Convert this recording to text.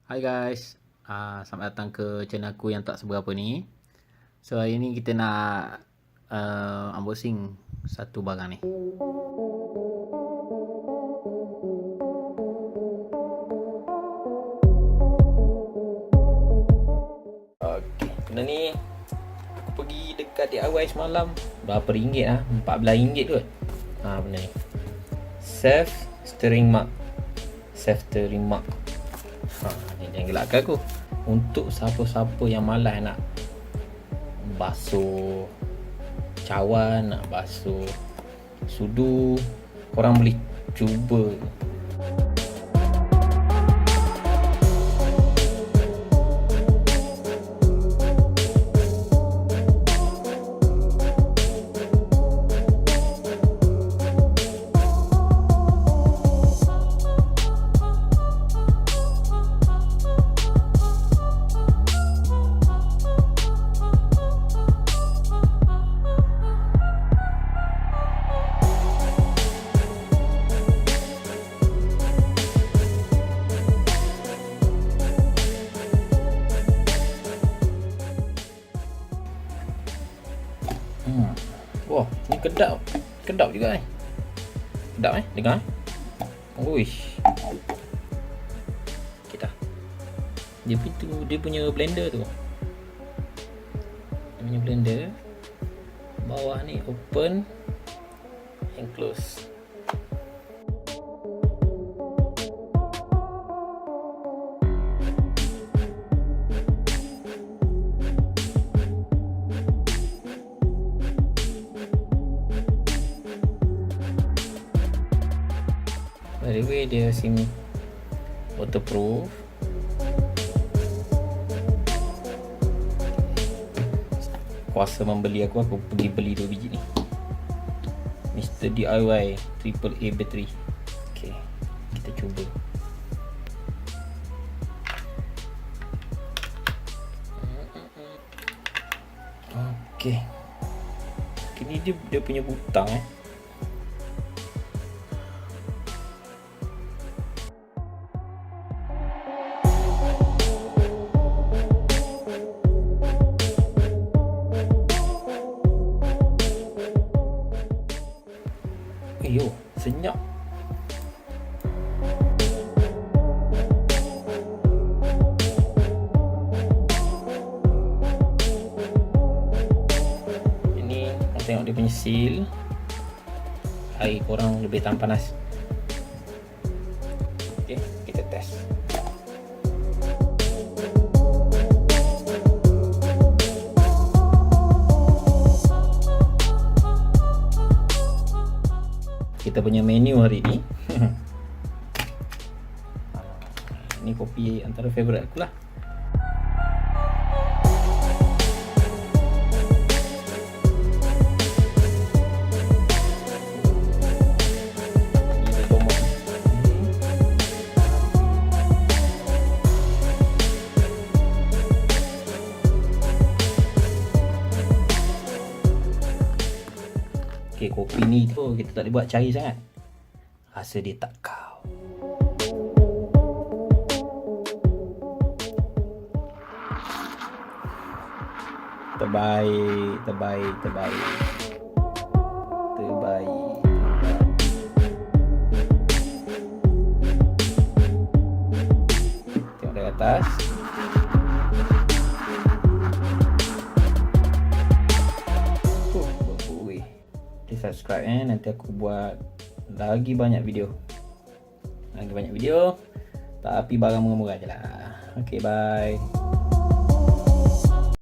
Hai guys, selamat datang ke channel aku yang tak seberapa ni. So hari ni kita nak unboxing satu barang ni. Okay, benda ni aku pergi dekat DIY semalam. Berapa ringgit lah? RM14 kot. Benda ni Self Steering Mug. Ni jangan gelakkan aku. Untuk siapa-siapa yang malas nak basuh cawan, nak basuh sudu, korang boleh cuba. Wah, ni kedap. Kedap juga ni. Kedap dengar. Uish. Kita. Dia punya blender tu. Dia punya blender. Bawah ni open and close. By the way, dia sini waterproof. Kuasa membeli aku pergi beli 2 biji ni. Mr. DIY AAA battery. Okay, kita cuba. Okay, ini dia punya butang Yo, senyap. Ini tengok dia punya seal. Air korang lebih tahan panas. Okay, kita test. Kita punya menu hari ni. Ini kopi antara favourite aku lah. Okay, kopi ni tu kita tak boleh buat cair sangat. Rasa dia tak kau. Terbaik. Tengok dari atas. Subscribe nanti aku buat lagi banyak video. Tapi barang murah-murah je lah. Okay, bye.